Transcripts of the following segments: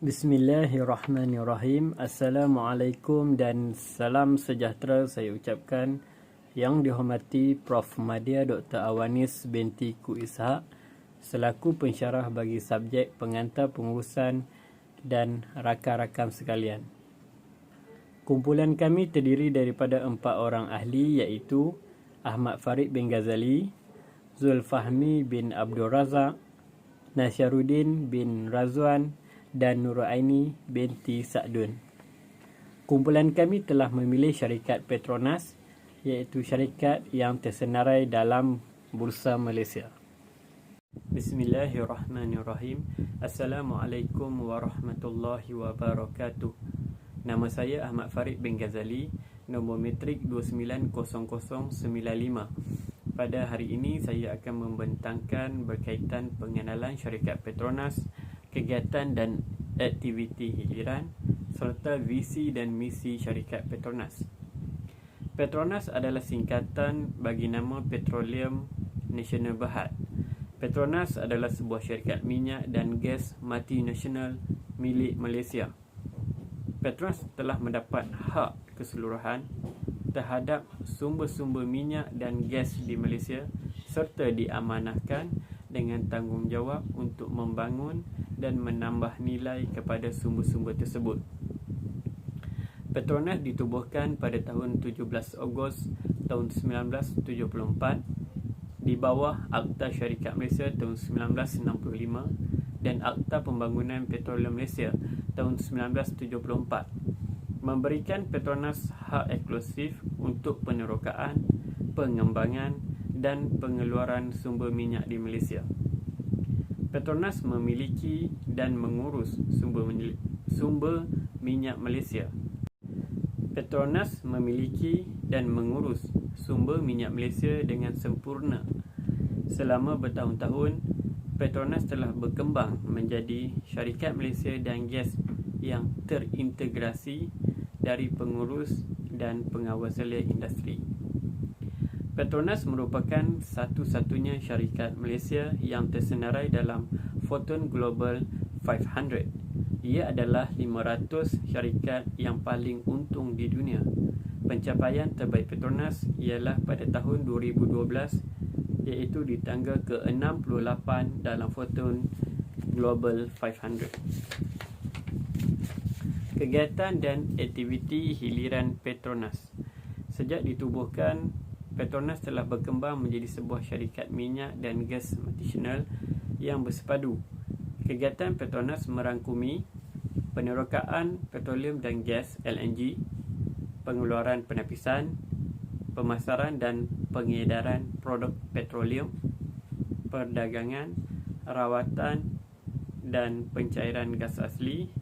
Bismillahirrahmanirrahim. Assalamualaikum dan salam sejahtera saya ucapkan yang dihormati Prof. Madya Dr. Awanis binti Ku Ishaq selaku pensyarah bagi subjek pengantar pengurusan dan rakan-rakan sekalian. Kumpulan kami terdiri daripada 4 orang ahli iaitu Ahmad Farid bin Ghazali, Zulfahmi bin Abdul Razak, Nasyaruddin bin Razwan dan Nuraini binti Sa'dun. Kumpulan kami telah memilih syarikat Petronas iaitu syarikat yang tersenarai dalam Bursa Malaysia. Bismillahirrahmanirrahim. Assalamualaikum warahmatullahi wabarakatuh. Nama saya Ahmad Farid bin Ghazali, nombor metrik 290095. Pada hari ini saya akan membentangkan berkaitan pengenalan syarikat Petronas, kegiatan dan aktiviti hiliran serta visi dan misi syarikat Petronas. Petronas adalah singkatan bagi nama Petroleum Nasional Berhad. Petronas adalah sebuah syarikat minyak dan gas multinasional milik Malaysia. Petronas telah mendapat hak keseluruhan terhadap sumber-sumber minyak dan gas di Malaysia serta diamanahkan dengan tanggungjawab untuk membangun dan menambah nilai kepada sumber-sumber tersebut. Petronas ditubuhkan pada tahun 17 Ogos tahun 1974 di bawah Akta Syarikat Malaysia tahun 1965 dan Akta Pembangunan Petroleum Malaysia tahun 1974, memberikan Petronas hak eksklusif untuk penerokaan, pengembangan dan pengeluaran sumber minyak di Malaysia. Petronas memiliki dan mengurus sumber minyak Malaysia. Petronas memiliki dan mengurus sumber minyak Malaysia dengan sempurna. Selama bertahun-tahun, Petronas telah berkembang menjadi syarikat Malaysia dan gas yang terintegrasi dari pengurus dan pengawasan industri. Petronas merupakan satu-satunya syarikat Malaysia yang tersenarai dalam Fortune Global 500. Ia adalah 500 syarikat yang paling untung di dunia. Pencapaian terbaik Petronas ialah pada tahun 2012 iaitu di tangga ke-68 dalam Fortune Global 500. Kegiatan dan aktiviti hiliran Petronas. Sejak ditubuhkan, Petronas telah berkembang menjadi sebuah syarikat minyak dan gas multinasional yang bersepadu. Kegiatan Petronas merangkumi penerokaan petroleum dan gas LNG, pengeluaran penapisan, pemasaran dan pengedaran produk petroleum, perdagangan, rawatan dan pencairan gas asli,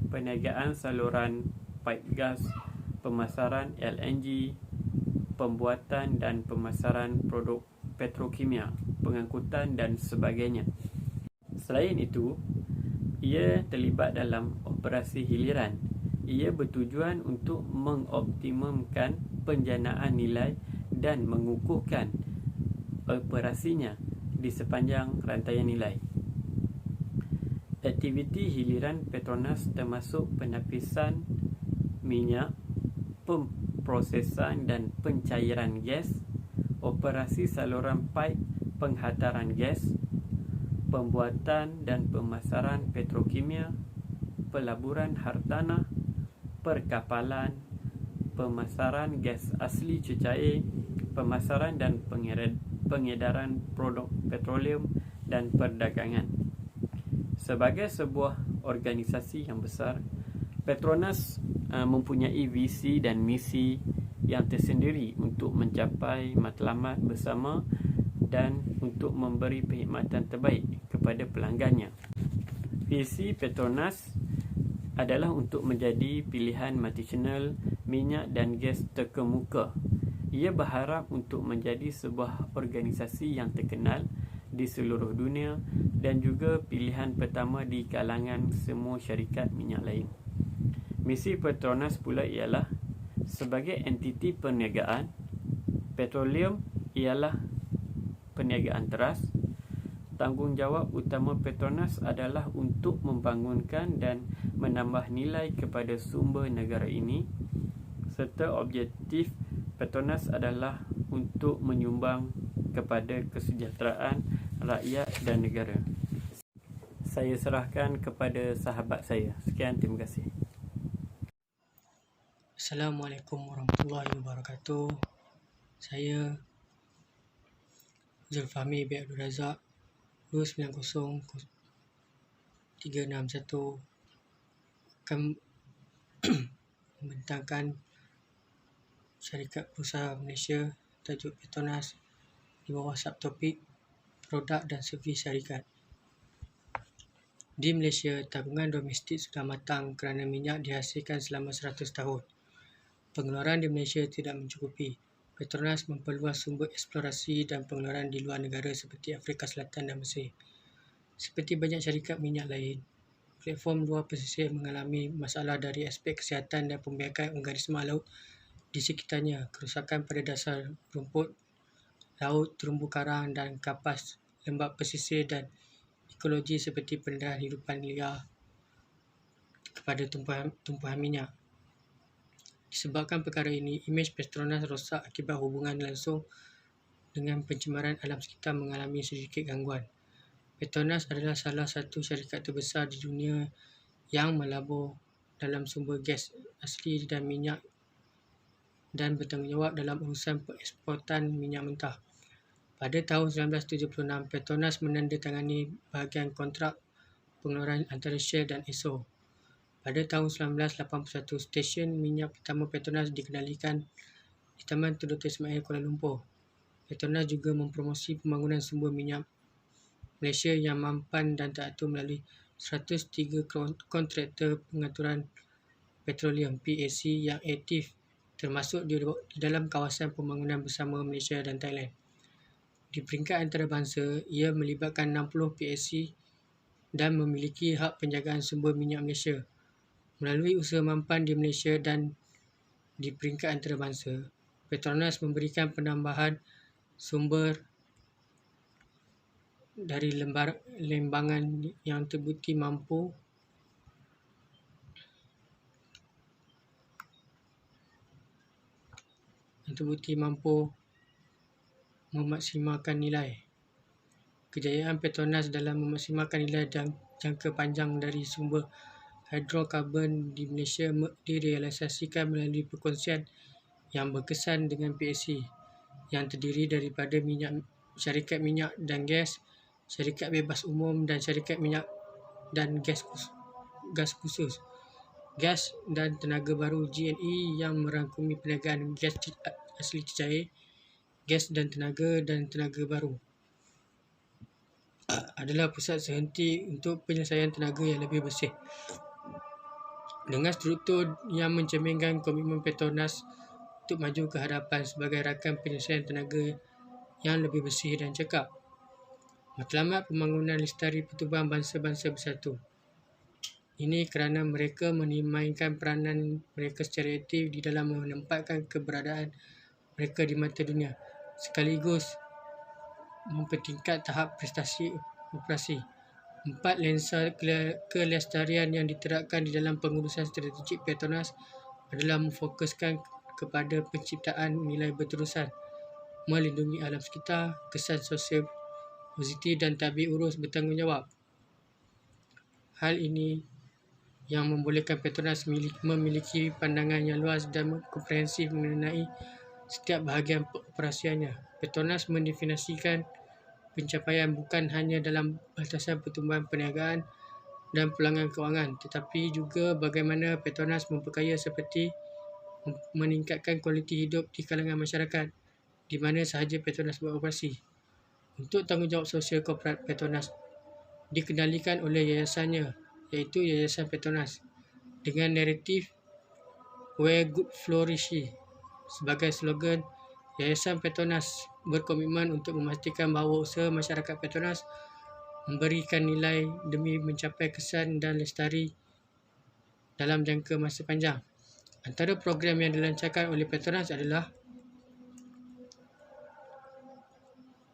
perniagaan saluran paip gas, pemasaran LNG, pembuatan dan pemasaran produk petrokimia, pengangkutan dan sebagainya. Selain itu, ia terlibat dalam operasi hiliran. Ia bertujuan untuk mengoptimumkan penjanaan nilai dan mengukuhkan operasinya di sepanjang rantaian nilai. Aktiviti hiliran Petronas termasuk penapisan minyak, pemprosesan dan pencairan gas, operasi saluran paip penghantaran gas, pembuatan dan pemasaran petrokimia, pelaburan hartanah, perkapalan, pemasaran gas asli cecair, pemasaran dan pengedaran produk petroleum dan perdagangan. Sebagai sebuah organisasi yang besar, Petronas mempunyai visi dan misi yang tersendiri untuk mencapai matlamat bersama dan untuk memberi perkhidmatan terbaik kepada pelanggannya. Visi Petronas adalah untuk menjadi pilihan multinasional minyak dan gas terkemuka. Ia berharap untuk menjadi sebuah organisasi yang terkenal di seluruh dunia dan juga pilihan pertama di kalangan semua syarikat minyak lain. Misi Petronas pula ialah sebagai entiti perniagaan, petroleum ialah perniagaan teras, Tanggungjawab utama Petronas adalah untuk membangunkan dan menambah nilai kepada sumber negara ini, serta objektif Petronas adalah untuk menyumbang kepada kesejahteraan rakyat dan negara. Saya serahkan kepada sahabat saya. Sekian, terima kasih. Assalamualaikum warahmatullahi wabarakatuh. Saya Zulfahmi bin Abdul Razak, 290-361, akan membentangkan syarikat berusaha Malaysia tajuk Petronas di bawah subtopik produk dan servis syarikat. Di Malaysia, tabungan domestik sudah matang kerana minyak dihasilkan selama 100 tahun. Pengeluaran di Malaysia tidak mencukupi. Petronas memperluas sumber eksplorasi dan pengeluaran di luar negara seperti Afrika Selatan dan Mesir. Seperti banyak syarikat minyak lain, platform luar pesisir mengalami masalah dari aspek kesihatan dan pembiakan organisma laut di sekitarnya, kerusakan pada dasar rumput laut, terumbu karang dan kapas lembap pesisir, dan ekologi seperti pendedahan hidupan liar kepada tumpuan minyak. Disebabkan perkara ini, imej Petronas rosak akibat hubungan langsung dengan pencemaran alam sekitar mengalami sedikit gangguan. Petronas adalah salah satu syarikat terbesar di dunia yang melabur dalam sumber gas asli dan minyak dan bertanggungjawab dalam urusan pengeksportan minyak mentah. Pada tahun 1976, Petronas menandatangani bahagian kontrak pengeluaran antara Shell dan Esso. Pada tahun 1981, stesen minyak pertama Petronas dikendalikan di Taman Tun Dr. Ismail, Kuala Lumpur. Petronas juga mempromosi pembangunan sumber minyak Malaysia yang mampan dan teratur melalui 103 kontraktor pengaturan petroleum (PAC) yang aktif, termasuk di dalam kawasan pembangunan bersama Malaysia dan Thailand. Di peringkat antarabangsa, ia melibatkan 60 PAC dan memiliki hak penjagaan sumber minyak Malaysia. Melalui usaha mampan di Malaysia dan di peringkat antarabangsa, Petronas memberikan penambahan sumber dari lembangan yang terbukti mampu memaksimalkan nilai. Kejayaan Petronas dalam memaksimalkan nilai dan jangka panjang dari sumber hidrokarbon di Malaysia direalisasikan melalui perkongsian yang berkesan dengan PAC yang terdiri daripada syarikat minyak dan gas, syarikat bebas umum dan syarikat minyak dan gas khusus, gas dan tenaga baru GNE yang merangkumi perniagaan gas asli cair, gas dan tenaga baru adalah pusat sehenti untuk penyelesaian tenaga yang lebih bersih. Dengan struktur yang mencerminkan komitmen Petronas untuk maju ke hadapan sebagai rakan penyelesaian tenaga yang lebih bersih dan cekap. Matlamat pembangunan Lestari Pertubuhan Bangsa-Bangsa Bersatu. Ini kerana mereka memainkan peranan mereka secara aktif di dalam menempatkan keberadaan mereka di mata dunia, sekaligus mempertingkat tahap prestasi operasi. 4 lensa kelestarian yang diterapkan di dalam pengurusan strategik Petronas adalah memfokuskan kepada penciptaan nilai berterusan, melindungi alam sekitar, kesan sosial positif dan tabik urus bertanggungjawab. Hal ini yang membolehkan Petronas memiliki pandangan yang luas dan komprehensif mengenai setiap bahagian operasiannya. Petronas mendefinisikan pencapaian bukan hanya dalam batasan pertumbuhan perniagaan dan pulangan kewangan, tetapi juga bagaimana Petronas memperkaya seperti meningkatkan kualiti hidup di kalangan masyarakat di mana sahaja Petronas beroperasi. Untuk tanggungjawab sosial korporat, Petronas dikendalikan oleh yayasannya, iaitu Yayasan Petronas, dengan naratif Where Good Flourish. Sebagai slogan, Yayasan Petronas berkomitmen untuk memastikan bahawa usaha masyarakat Petronas memberikan nilai demi mencapai kesan dan lestari dalam jangka masa panjang. Antara program yang dilancarkan oleh Petronas adalah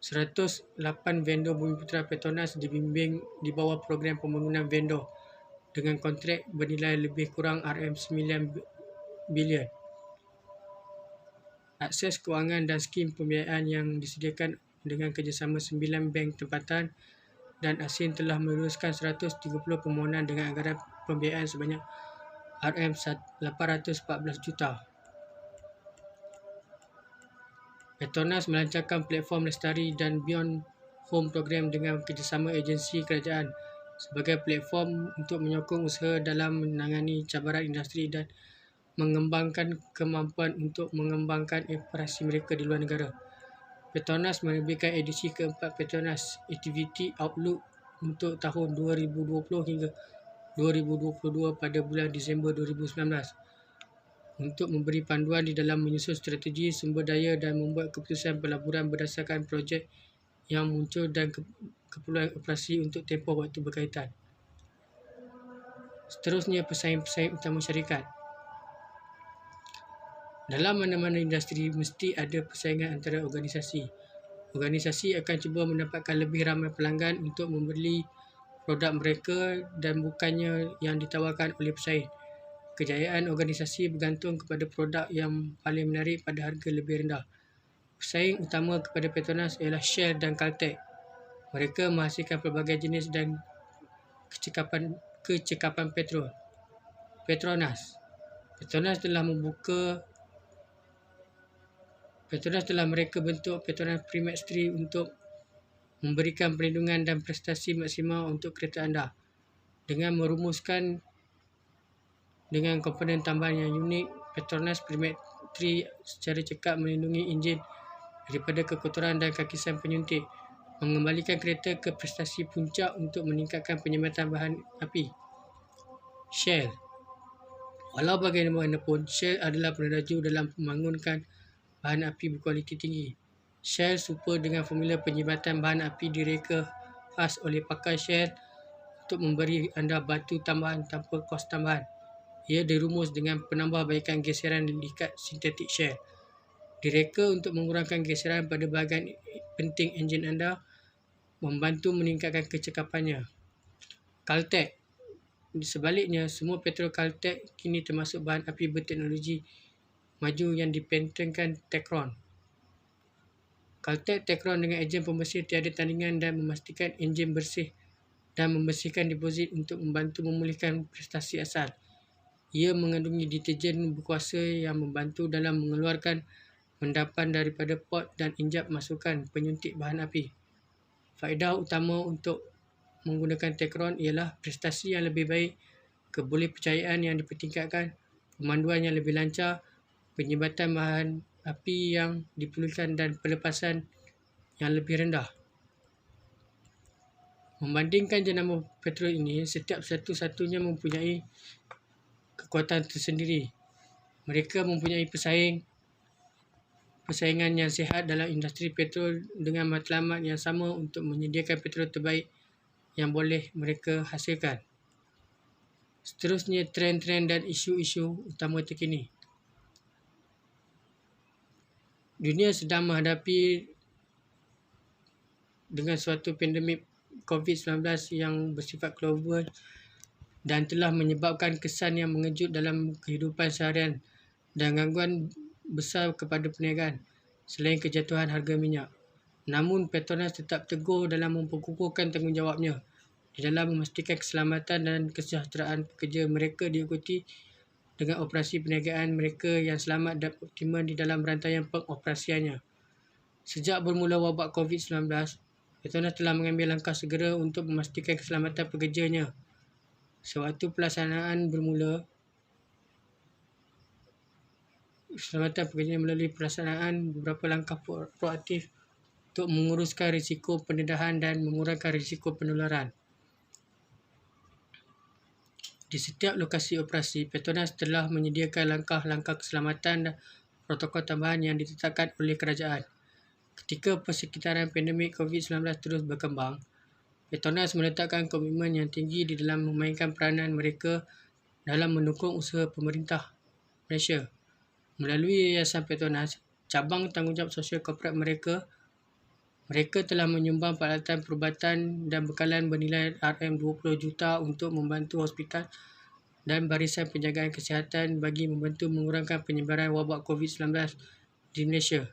108 vendor Bumiputera Petronas dibimbing di bawah program pembangunan vendor dengan kontrak bernilai lebih kurang RM9 bilion. Akses kewangan dan skim pembiayaan yang disediakan dengan kerjasama 9 bank tempatan dan asing telah meluluskan 130 permohonan dengan anggaran pembiayaan sebanyak RM814 juta. Petronas melancarkan platform Lestari dan Beyond Home program dengan kerjasama agensi kerajaan sebagai platform untuk menyokong usaha dalam menangani cabaran industri dan mengembangkan kemampuan untuk mengembangkan operasi mereka di luar negara. Petronas menerbitkan edisi keempat Petronas Activity Outlook untuk tahun 2020 hingga 2022 pada bulan Disember 2019 untuk memberi panduan di dalam menyusun strategi sumber daya dan membuat keputusan pelaburan berdasarkan projek yang muncul dan keperluan operasi untuk tempoh waktu berkaitan. Seterusnya, pesaing-pesaing utama syarikat. Dalam mana-mana industri, mesti ada persaingan antara organisasi. Organisasi akan cuba mendapatkan lebih ramai pelanggan untuk membeli produk mereka dan bukannya yang ditawarkan oleh pesaing. Kejayaan organisasi bergantung kepada produk yang paling menarik pada harga lebih rendah. Pesaing utama kepada Petronas ialah Shell dan Caltex. Mereka menghasilkan pelbagai jenis dan kecekapan petrol. Petronas telah mereka bentuk Petronas Primex3 untuk memberikan perlindungan dan prestasi maksimal untuk kereta anda dengan merumuskan dengan komponen tambahan yang unik. Petronas Primex3 secara cekap melindungi enjin daripada kekotoran dan kakisan penyuntik, mengembalikan kereta ke prestasi puncak untuk meningkatkan penyambatan bahan api. Shell. Walau bagaimanapun, Shell adalah peneraju dalam membangunkan bahan api berkualiti tinggi. Shell super dengan formula penyambatan bahan api direka khas oleh pakai Shell untuk memberi anda batu tambahan tanpa kos tambahan. Ia dirumus dengan penambahbaikan geseran likat sintetik Shell. Direka untuk mengurangkan geseran pada bahagian penting enjin anda, membantu meningkatkan kecekapannya. Caltex. Sebaliknya, semua petrol Caltex kini termasuk bahan api berteknologi maju yang dipatenkan Tecron. Caltex Tecron dengan enjin pembersih tiada tandingan dan memastikan enjin bersih dan membersihkan deposit untuk membantu memulihkan prestasi asal. Ia mengandungi deterjen berkuasa yang membantu dalam mengeluarkan endapan daripada pot dan injap masukan penyuntik bahan api. Faedah utama untuk menggunakan Tecron ialah prestasi yang lebih baik, kebolehpercayaan yang dipertingkatkan, pemanduan yang lebih lancar, penyambatan bahan api yang diperlukan dan pelepasan yang lebih rendah. Membandingkan jenama petrol ini, setiap satu-satunya mempunyai kekuatan tersendiri. Mereka mempunyai persaingan yang sihat dalam industri petrol dengan matlamat yang sama untuk menyediakan petrol terbaik yang boleh mereka hasilkan. Seterusnya, trend-trend dan isu-isu utama terkini. Dunia sedang menghadapi dengan suatu pandemik COVID-19 yang bersifat global dan telah menyebabkan kesan yang mengejut dalam kehidupan seharian dan gangguan besar kepada perniagaan selain kejatuhan harga minyak. Namun, Petronas tetap teguh dalam memperkukuhkan tanggungjawabnya di dalam memastikan keselamatan dan kesejahteraan pekerja mereka diikuti dengan operasi perniagaan mereka yang selamat dan optimal di dalam rantaian pengoperasiannya. Sejak bermula wabak COVID-19, Petronas telah mengambil langkah segera untuk memastikan keselamatan pekerjanya. Sewaktu pelaksanaan bermula, keselamatan pekerja melalui pelaksanaan beberapa langkah proaktif untuk menguruskan risiko pendedahan dan mengurangkan risiko penularan. Di setiap lokasi operasi, Petronas telah menyediakan langkah-langkah keselamatan dan protokol tambahan yang ditetapkan oleh kerajaan. Ketika persekitaran pandemik COVID-19 terus berkembang, Petronas meletakkan komitmen yang tinggi di dalam memainkan peranan mereka dalam mendukung usaha pemerintah Malaysia. Melalui Yayasan Petronas, cabang tanggungjawab sosial korporat mereka Mereka telah menyumbang peralatan perubatan dan bekalan bernilai RM20 juta untuk membantu hospital dan barisan penjagaan kesihatan bagi membantu mengurangkan penyebaran wabak COVID-19 di Malaysia.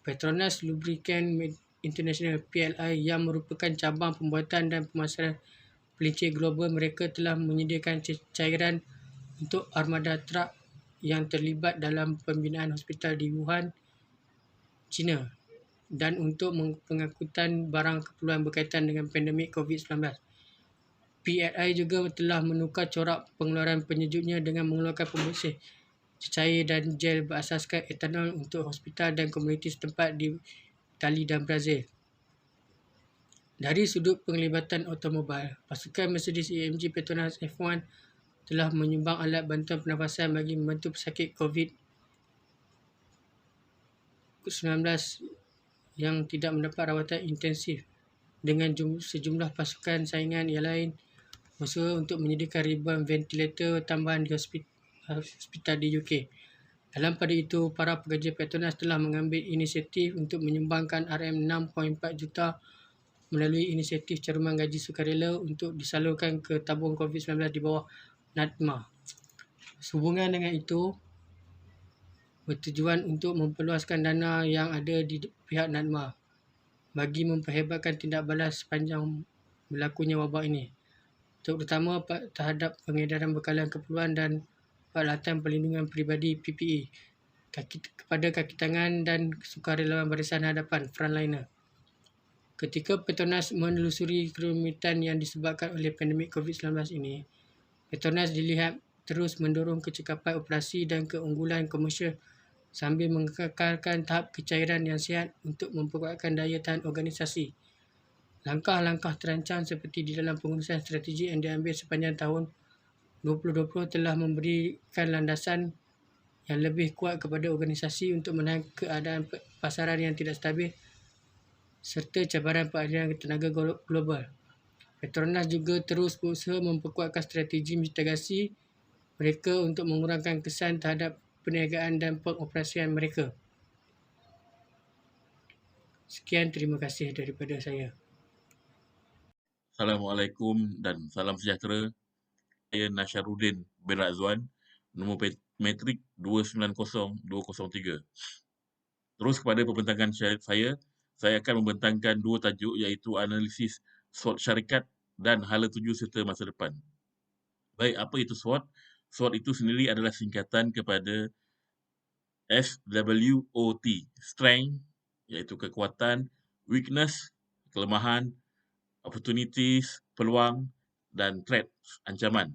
Petronas Lubricant International (PLI) yang merupakan cabang pembuatan dan pemasaran pelincir global, mereka telah menyediakan cairan untuk armada trak yang terlibat dalam pembinaan hospital di Wuhan, China dan untuk pengangkutan barang keperluan berkaitan dengan pandemik COVID-19. PLI juga telah menukar corak pengeluaran penyejuknya dengan mengeluarkan pembersih cecair dan gel berasaskan etanol untuk hospital dan komuniti setempat di Itali dan Brazil. Dari sudut penglibatan automobil, pasukan Mercedes-AMG Petronas F1 telah menyumbang alat bantuan pernafasan bagi membantu pesakit COVID-19 yang tidak mendapat rawatan intensif dengan sejumlah pasukan saingan yang lain berusaha untuk menyediakan ribuan ventilator tambahan di hospital di UK. Dalam pada itu, para pekerja Petronas telah mengambil inisiatif untuk menyumbangkan RM6.4 juta melalui inisiatif caruman gaji sukarela untuk disalurkan ke tabung COVID-19 di bawah NADMA. Sehubungan dengan itu, bertujuan untuk memperluaskan dana yang ada di pihak NADMA bagi memperhebatkan tindak balas sepanjang berlakunya wabak ini, terutama terhadap pengedaran bekalan keperluan dan peralatan perlindungan peribadi PPE kepada kaki tangan dan sukarelawan barisan hadapan frontliner. Ketika Petronas menelusuri kerumitan yang disebabkan oleh pandemik COVID-19 ini, Petronas dilihat terus mendorong kecekapan operasi dan keunggulan komersial sambil mengekalkan tahap kecairan yang sihat untuk memperkuatkan daya tahan organisasi. Langkah-langkah terancang seperti di dalam pengurusan strategi yang diambil sepanjang tahun 2020 telah memberikan landasan yang lebih kuat kepada organisasi untuk menahan keadaan pasaran yang tidak stabil serta cabaran peralihan tenaga global. Petronas juga terus berusaha memperkuatkan strategi mitigasi mereka untuk mengurangkan kesan terhadap perniagaan dan pengoperasian mereka. Sekian, terima kasih daripada saya. Assalamualaikum dan salam sejahtera. Saya Nasharuddin bin Razwan, nombor metrik 290203. Terus kepada pembentangan saya akan membentangkan dua tajuk iaitu analisis SWOT syarikat dan hala tuju serta masa depan. Baik, apa itu SWOT? SWOT itu sendiri adalah singkatan kepada SWOT, strength iaitu kekuatan, weakness, kelemahan, opportunities, peluang, dan threat, ancaman.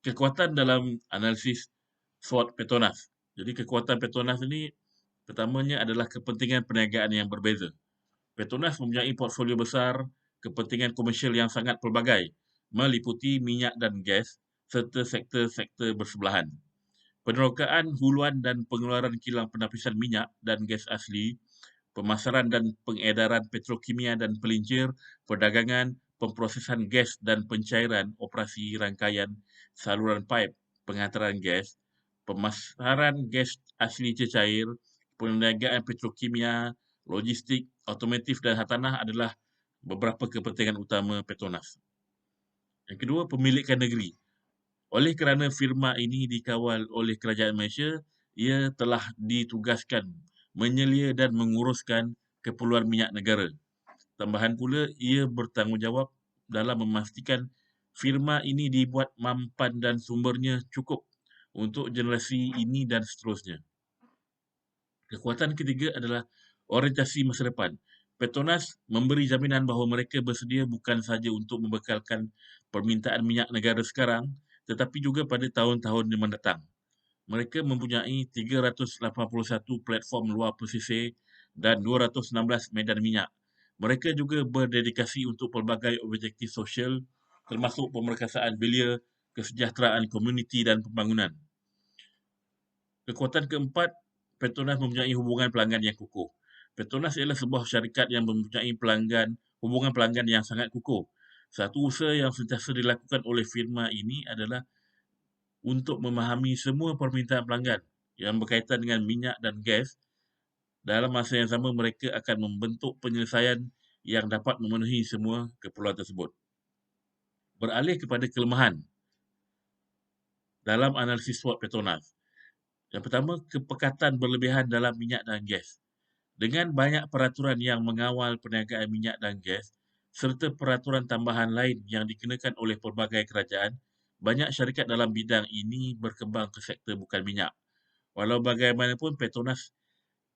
Kekuatan dalam analisis SWOT Petronas. Jadi kekuatan Petronas ini pertamanya adalah kepentingan perniagaan yang berbeza. Petronas mempunyai portfolio besar kepentingan komersial yang sangat pelbagai, meliputi minyak dan gas serta sektor-sektor bersebelahan. Penerokaan huluan dan pengeluaran kilang penapisan minyak dan gas asli, pemasaran dan pengedaran petrokimia dan pelincir, perdagangan, pemprosesan gas dan pencairan, operasi rangkaian saluran pipe penghantaran gas, pemasaran gas asli cecair, perniagaan petrokimia, logistik, otomotif dan hartanah adalah beberapa kepentingan utama Petronas. Yang kedua, pemilikan negeri. Oleh kerana firma ini dikawal oleh Kerajaan Malaysia, ia telah ditugaskan menyelia dan menguruskan keperluan minyak negara. Tambahan pula, ia bertanggungjawab dalam memastikan firma ini dibuat mampan dan sumbernya cukup untuk generasi ini dan seterusnya. Kekuatan ketiga adalah orientasi masa depan. Petronas memberi jaminan bahawa mereka bersedia bukan sahaja untuk membekalkan permintaan minyak negara sekarang, tetapi juga pada tahun-tahun yang mendatang. Mereka mempunyai 381 platform luar pesisir dan 216 medan minyak. Mereka juga berdedikasi untuk pelbagai objektif sosial, termasuk pemerkasaan belia, kesejahteraan komuniti dan pembangunan. Kekuatan keempat, Petronas mempunyai hubungan pelanggan yang kukuh. Petronas ialah sebuah syarikat yang mempunyai hubungan pelanggan yang sangat kukuh. Satu usaha yang sentiasa dilakukan oleh firma ini adalah untuk memahami semua permintaan pelanggan yang berkaitan dengan minyak dan gas dalam masa yang sama mereka akan membentuk penyelesaian yang dapat memenuhi semua keperluan tersebut. Beralih kepada kelemahan dalam analisis SWOT Petronas. Yang pertama, kepekatan berlebihan dalam minyak dan gas. Dengan banyak peraturan yang mengawal perniagaan minyak dan gas, serta peraturan tambahan lain yang dikenakan oleh pelbagai kerajaan, banyak syarikat dalam bidang ini berkembang ke sektor bukan minyak. Walau bagaimanapun, Petronas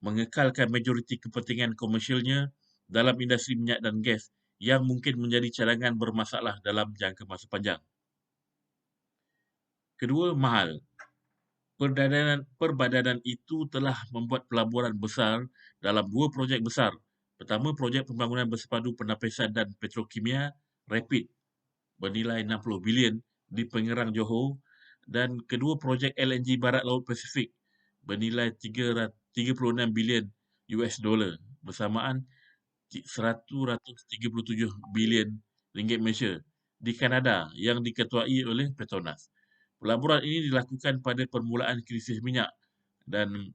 mengekalkan majoriti kepentingan komersialnya dalam industri minyak dan gas yang mungkin menjadi cadangan bermasalah dalam jangka masa panjang. Kedua, mahal. Perbadanan itu telah membuat pelaburan besar dalam dua projek besar. Pertama, projek pembangunan bersepadu penapisan dan petrokimia Rapid bernilai 60 bilion di Pengerang Johor dan kedua projek LNG Barat Laut Pasifik bernilai 36 bilion US dollar bersamaan 137 bilion ringgit Malaysia di Kanada yang diketuai oleh Petronas. Pelaburan ini dilakukan pada permulaan krisis minyak dan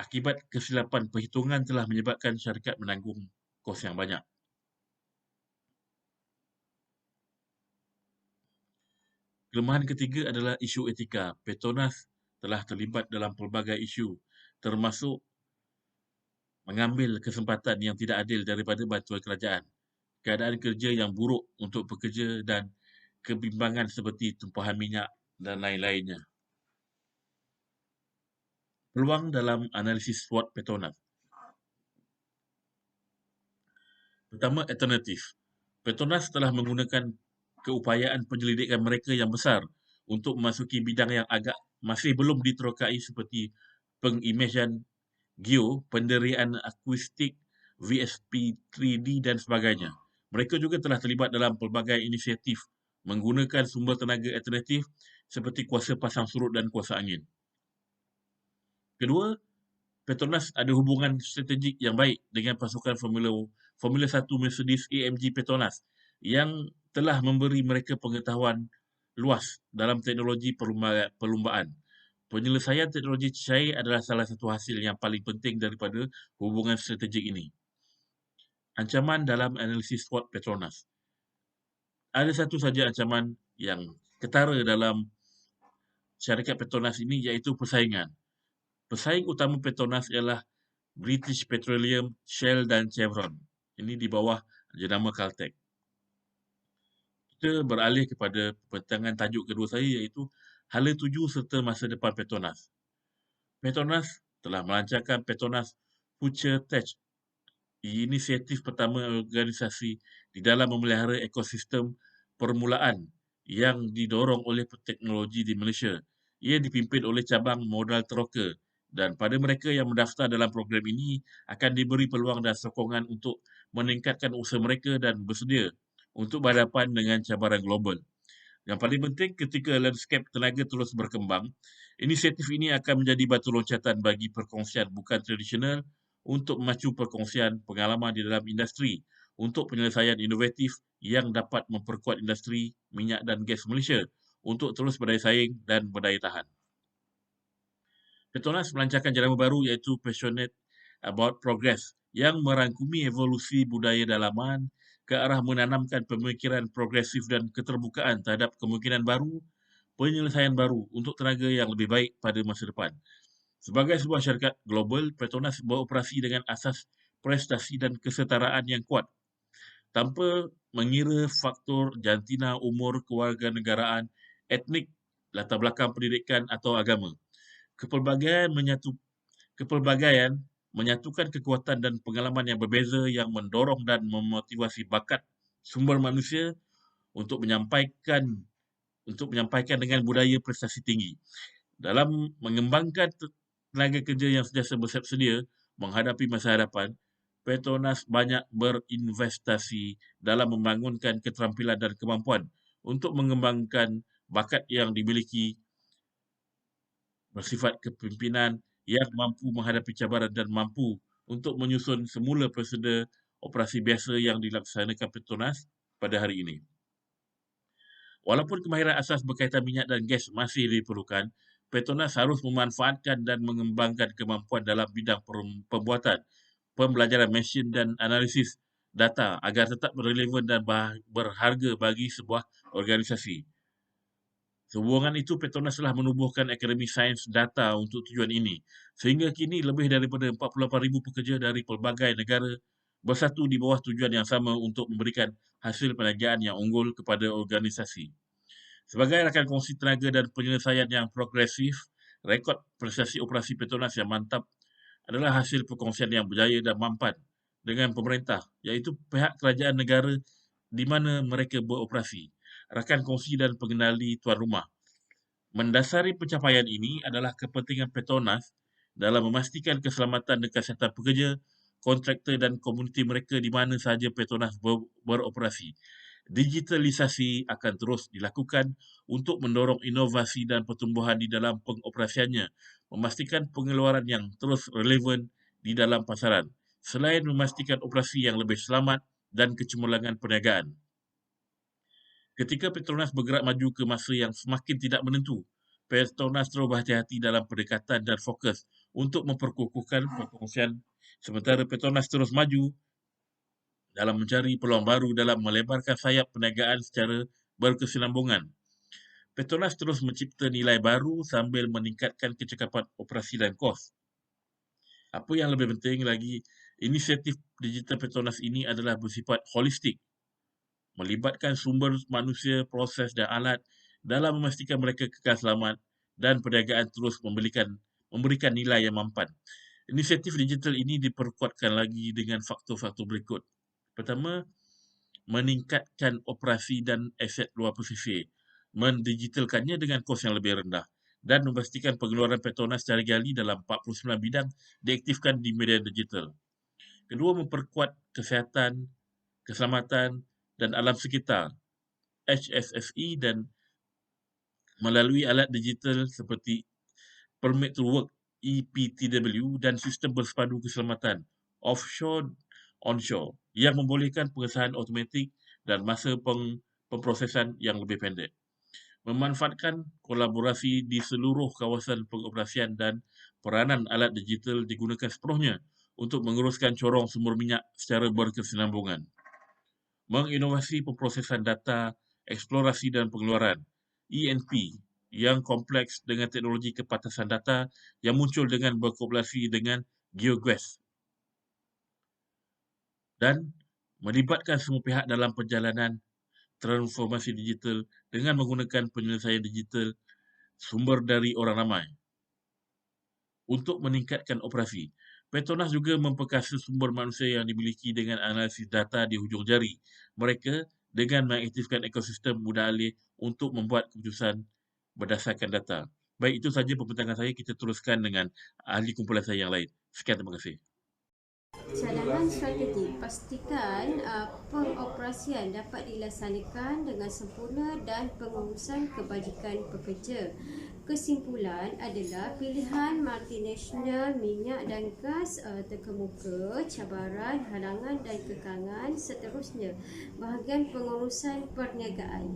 akibat kesilapan perhitungan telah menyebabkan syarikat menanggung kos yang banyak. Kelemahan ketiga adalah isu etika. Petronas telah terlibat dalam pelbagai isu, termasuk mengambil kesempatan yang tidak adil daripada bantuan kerajaan, keadaan kerja yang buruk untuk pekerja dan kebimbangan seperti tumpahan minyak dan lain-lainnya. Peluang dalam analisis SWOT Petronas. Pertama, alternatif. Petronas telah menggunakan keupayaan penyelidikan mereka yang besar untuk memasuki bidang yang agak masih belum diterokai seperti pengimejan geo, penderian akustik, VSP 3D dan sebagainya. Mereka juga telah terlibat dalam pelbagai inisiatif menggunakan sumber tenaga alternatif seperti kuasa pasang surut dan kuasa angin. Kedua, Petronas ada hubungan strategik yang baik dengan pasukan Formula 1 Mercedes AMG Petronas yang telah memberi mereka pengetahuan luas dalam teknologi perlumbaan. Penyelesaian teknologi cair adalah salah satu hasil yang paling penting daripada hubungan strategik ini. Ancaman dalam analisis SWOT Petronas. Ada satu saja ancaman yang ketara dalam syarikat Petronas ini iaitu persaingan. Pesaing utama Petronas ialah British Petroleum, Shell dan Chevron. Ini di bawah jenama Caltech. Kita beralih kepada perbincangan tajuk kedua saya iaitu hala tuju serta masa depan Petronas. Petronas telah melancarkan Petronas Future Tech, inisiatif pertama organisasi di dalam memelihara ekosistem permulaan yang didorong oleh teknologi di Malaysia. Ia dipimpin oleh cabang modal teroka dan pada mereka yang mendaftar dalam program ini akan diberi peluang dan sokongan untuk meningkatkan usaha mereka dan bersedia untuk berhadapan dengan cabaran global. Yang paling penting ketika landscape tenaga terus berkembang, inisiatif ini akan menjadi batu loncatan bagi perkongsian bukan tradisional untuk memacu perkongsian pengalaman di dalam industri untuk penyelesaian inovatif yang dapat memperkuat industri minyak dan gas Malaysia untuk terus berdaya saing dan berdaya tahan. Petronas melancarkan jenama baru iaitu Passionate About Progress yang merangkumi evolusi budaya dalaman ke arah menanamkan pemikiran progresif dan keterbukaan terhadap kemungkinan baru, penyelesaian baru untuk tenaga yang lebih baik pada masa depan. Sebagai sebuah syarikat global, Petronas beroperasi dengan asas prestasi dan kesetaraan yang kuat tanpa mengira faktor jantina, umur, kewarganegaraan, etnik, latar belakang pendidikan atau agama. Kepelbagaian menyatukan kekuatan dan pengalaman yang berbeza yang mendorong dan memotivasi bakat sumber manusia untuk menyampaikan dengan budaya prestasi tinggi. Dalam mengembangkan tenaga kerja yang sentiasa bersedia menghadapi masa hadapan, Petronas banyak berinvestasi dalam membangunkan keterampilan dan kemampuan untuk mengembangkan bakat yang dimiliki bersifat kepimpinan yang mampu menghadapi cabaran dan mampu untuk menyusun semula prosedur operasi biasa yang dilaksanakan Petronas pada hari ini. Walaupun kemahiran asas berkaitan minyak dan gas masih diperlukan, Petronas harus memanfaatkan dan mengembangkan kemampuan dalam bidang pembuatan, pembelajaran mesin dan analisis data agar tetap relevan dan berharga bagi sebuah organisasi. Sehubungan itu, Petronas telah menubuhkan Akademi Sains Data untuk tujuan ini. Sehingga kini lebih daripada 48,000 pekerja dari pelbagai negara bersatu di bawah tujuan yang sama untuk memberikan hasil perniagaan yang unggul kepada organisasi. Sebagai rakan kongsi tenaga dan penyelesaian yang progresif, rekod prestasi operasi Petronas yang mantap adalah hasil perkongsian yang berjaya dan mampan dengan pemerintah, iaitu pihak kerajaan negara di mana mereka beroperasi, rakan kongsi dan pengendali tuan rumah. Mendasari pencapaian ini adalah kepentingan Petronas dalam memastikan keselamatan dan kesihatan pekerja, kontraktor dan komuniti mereka di mana sahaja Petronas beroperasi. Digitalisasi akan terus dilakukan untuk mendorong inovasi dan pertumbuhan di dalam pengoperasiannya, memastikan pengeluaran yang terus relevan di dalam pasaran, selain memastikan operasi yang lebih selamat dan kecemerlangan perniagaan. Ketika Petronas bergerak maju ke masa yang semakin tidak menentu, Petronas terus berhati-hati dalam pendekatan dan fokus untuk memperkukuhkan perkongsian, sementara Petronas terus maju dalam mencari peluang baru dalam melebarkan sayap perniagaan secara berkesinambungan. Petronas terus mencipta nilai baru sambil meningkatkan kecekapan operasi dan kos. Apa yang lebih penting lagi, inisiatif digital Petronas ini adalah bersifat holistik, melibatkan sumber manusia, proses dan alat dalam memastikan mereka kekal selamat dan perniagaan terus memberikan nilai yang mampan. Inisiatif digital ini diperkuatkan lagi dengan faktor-faktor berikut. Pertama, meningkatkan operasi dan aset luar pesisir, mendigitalkannya dengan kos yang lebih rendah, dan memastikan pengeluaran Petronas secara gali dalam 49 bidang diaktifkan di media digital. Kedua, memperkuat kesihatan, keselamatan dan alam sekitar, HSSE, dan melalui alat digital seperti Permit to Work, EPTW, dan sistem bersepadu keselamatan, offshore onshore, yang membolehkan pengesahan automatik dan masa pemprosesan yang lebih pendek. Memanfaatkan kolaborasi di seluruh kawasan pengoperasian dan peranan alat digital digunakan sepenuhnya untuk menguruskan corong sumber minyak secara berkesinambungan. Menginovasi pemprosesan data, eksplorasi dan pengeluaran, ENP, yang kompleks dengan teknologi kepatasan data yang muncul dengan berkolaborasi dengan GeoGuess, dan melibatkan semua pihak dalam perjalanan transformasi digital dengan menggunakan penyelesaian digital sumber dari orang ramai. Untuk meningkatkan operasi, Petronas juga memperkasa sumber manusia yang dimiliki dengan analisis data di hujung jari mereka dengan mengaktifkan ekosistem mudah alih untuk membuat keputusan berdasarkan data. Baik, itu saja pembincangan saya. Kita teruskan dengan ahli kumpulan saya yang lain. Sekian, terima kasih. Cadangan strategi, pastikan pengoperasian dapat dilaksanakan dengan sempurna dan pengurusan kebajikan pekerja. Kesimpulan adalah pilihan multinasional minyak dan gas terkemuka, cabaran, halangan dan kekangan seterusnya bahagian pengurusan perniagaan.